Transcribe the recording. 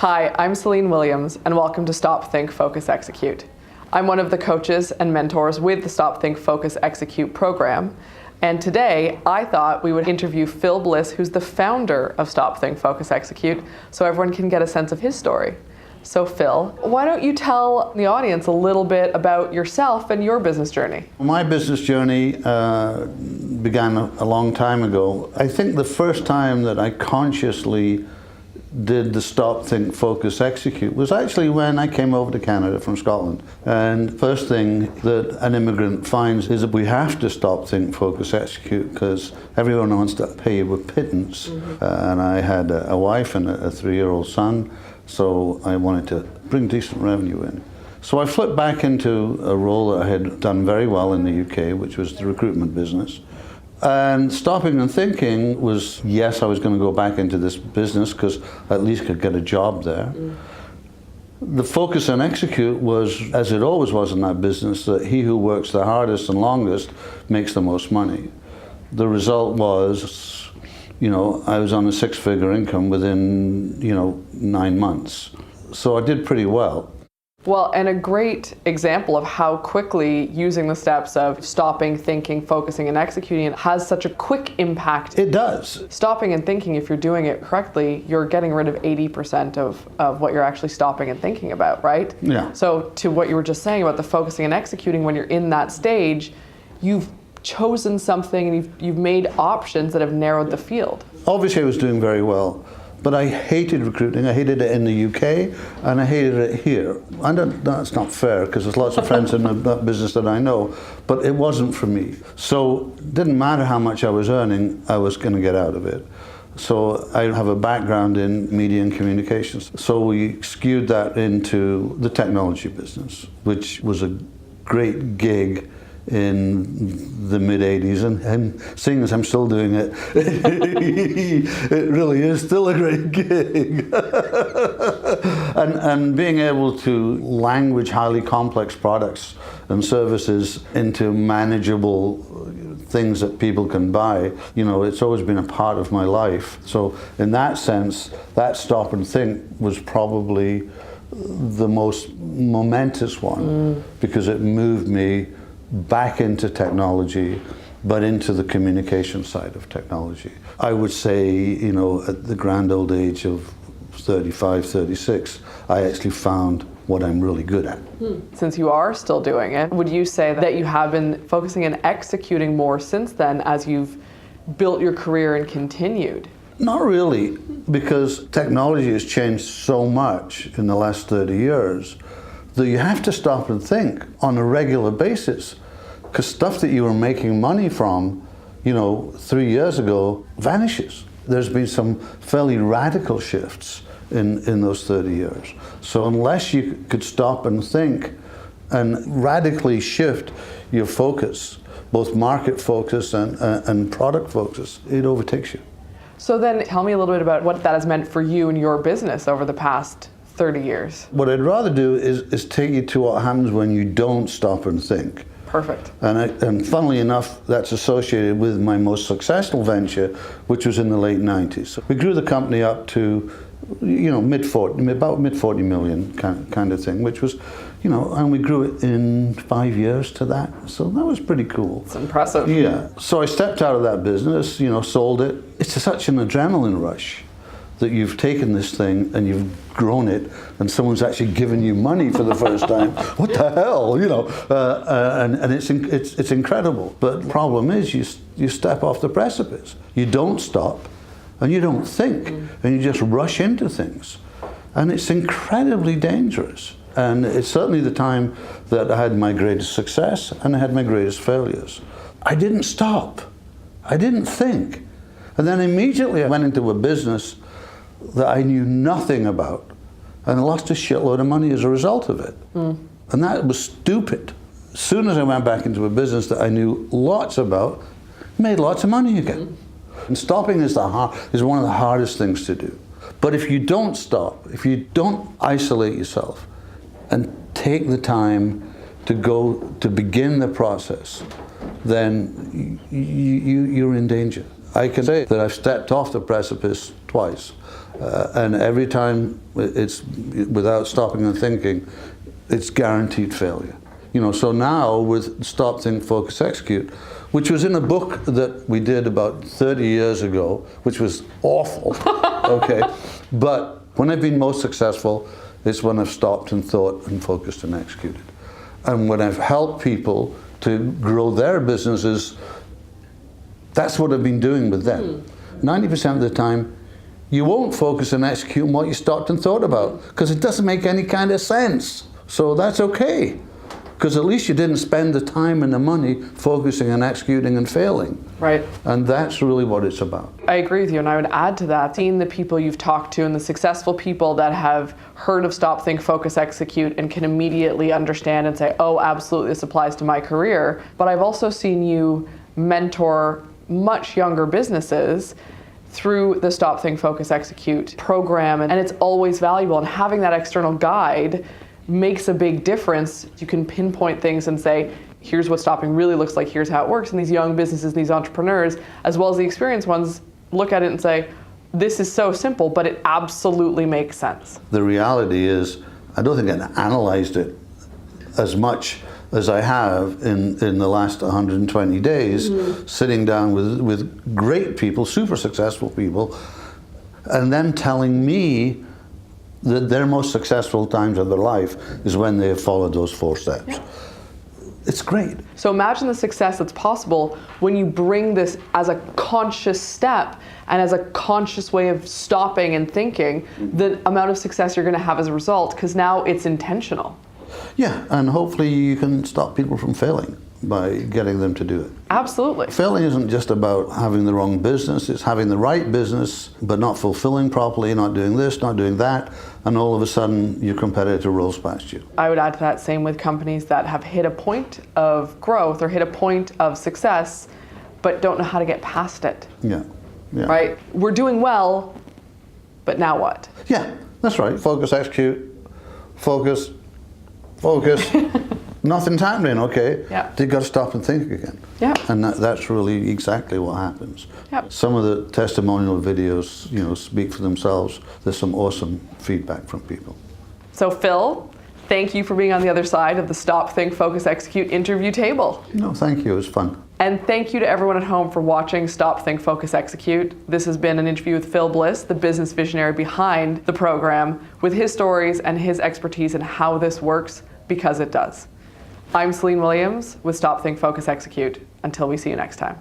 Hi, I'm Celine Williams, and welcome to Stop, Think, Focus, Execute. I'm one of the coaches and mentors with the Stop, Think, Focus, Execute program. And today, I thought we would interview Phil Bliss, who's the founder of Stop, Think, Focus, Execute, so everyone can get a sense of his story. So Phil, why don't you tell the audience a little bit about yourself and your business journey? My business journey began a long time ago. I think the first time that I consciously did the Stop, Think, Focus, Execute was actually when I came over to Canada from Scotland. And first thing that an immigrant finds is that we have to stop, think, focus, execute, because everyone wants to pay you with pittance. And I had a wife and a 3-year-old son, so I wanted to bring decent revenue in. So I flipped back into a role that I had done very well in the UK, which was the recruitment business. And stopping and thinking was, yes, I was going to go back into this business because at least I could get a job there. The focus and execute was, as it always was in that business, that he who works the hardest and longest makes the most money. The result was, I was on a 6-figure income within, 9 months. So I did pretty well. Well, and a great example of how quickly using the steps of stopping, thinking, focusing, and executing has such a quick impact. It does. Stopping and thinking, if you're doing it correctly, you're getting rid of 80% of what you're actually stopping and thinking about, right? Yeah. So to what you were just saying about the focusing and executing, when you're in that stage, you've chosen something and you've made options that have narrowed the field. Obviously I was doing very well. But I hated recruiting. I hated it in the UK, and I hated it here. That's not fair, because there's lots of friends in that business that I know, but it wasn't for me. So it didn't matter how much I was earning, I was going to get out of it. So I have a background in media and communications. So we skewed that into the technology business, which was a great gig in the mid-80s, and seeing as I'm still doing it, it really is still a great gig. and being able to language highly complex products and services into manageable things that people can buy, it's always been a part of my life. So in that sense, that Stop and Think was probably the most momentous one, because it moved me back into technology, but into the communication side of technology. I would say, at the grand old age of 35, 36, I actually found what I'm really good at. Since you are still doing it, would you say that you have been focusing and executing more since then as you've built your career and continued? Not really, because technology has changed so much in the last 30 years that you have to stop and think on a regular basis, because stuff that you were making money from, 3 years ago vanishes. There's been some fairly radical shifts in those 30 years. So unless you could stop and think and radically shift your focus, both market focus and product focus, it overtakes you. So then tell me a little bit about what that has meant for you and your business over the past 30 years. What I'd rather do is take you to what happens when you don't stop and think. Perfect. And funnily enough, that's associated with my most successful venture, which was in the late 90s. So we grew the company up to, about mid-40 million kind of thing, which was, and we grew it in 5 years to that. So that was pretty cool. It's impressive. Yeah. So I stepped out of that business, sold it. It's such an adrenaline rush that you've taken this thing and you've grown it, and someone's actually given you money for the first time. What the hell, and it's incredible. But the problem is you step off the precipice. You don't stop, and you don't think, and you just rush into things, and it's incredibly dangerous. And it's certainly the time that I had my greatest success and I had my greatest failures. I didn't stop. I didn't think, and then immediately I went into a business that I knew nothing about, and I lost a shitload of money as a result of it. And that was stupid. As soon as I went back into a business that I knew lots about, made lots of money again. And stopping is one of the hardest things to do. But if you don't stop, if you don't isolate yourself and take the time to begin the process, then you're in danger. I can say that I've stepped off the precipice twice. And every time it's without stopping and thinking, it's guaranteed failure. You know, so now with Stop, Think, Focus, Execute, which was in a book that we did about 30 years ago, which was awful, okay? But when I've been most successful, it's when I've stopped and thought and focused and executed. And when I've helped people to grow their businesses, that's what I've been doing with them. 90% of the time, you won't focus and execute on what you stopped and thought about, because it doesn't make any kind of sense. So that's okay, because at least you didn't spend the time and the money focusing and executing and failing. Right. And that's really what it's about. I agree with you, and I would add to that, seeing the people you've talked to and the successful people that have heard of Stop, Think, Focus, Execute and can immediately understand and say, oh, absolutely, this applies to my career. But I've also seen you mentor much younger businesses through the Stop, Think, Focus, Execute program, and it's always valuable. And having that external guide makes a big difference. You can pinpoint things and say, here's what stopping really looks like, here's how it works. And these young businesses, these entrepreneurs, as well as the experienced ones, look at it and say, this is so simple, but it absolutely makes sense. The reality is, I don't think I analyzed it as much as I have in the last 120 days, sitting down with great people, super successful people, and them telling me that their most successful times of their life is when they have followed those 4 steps. Yeah. It's great. So imagine the success that's possible when you bring this as a conscious step and as a conscious way of stopping and thinking, the amount of success you're going to have as a result, because now it's intentional. Yeah, and hopefully you can stop people from failing by getting them to do it. Absolutely. Failing isn't just about having the wrong business, it's having the right business, but not fulfilling properly, not doing this, not doing that, and all of a sudden your competitor rolls past you. I would add to that, same with companies that have hit a point of growth or hit a point of success, but don't know how to get past it. Yeah. Right? We're doing well, but now what? Yeah, that's right. Focus, execute, focus. Nothing's happening, okay? Yeah. You've got to stop and think again. Yeah. And that's really exactly what happens. Yep. Some of the testimonial videos, you know, speak for themselves. There's some awesome feedback from people. So Phil, thank you for being on the other side of the Stop, Think, Focus, Execute interview table. No, thank you. It was fun. And thank you to everyone at home for watching Stop, Think, Focus, Execute. This has been an interview with Phil Bliss, the business visionary behind the program, with his stories and his expertise in how this works, because it does. I'm Celine Williams with Stop, Think, Focus, Execute. Until we see you next time.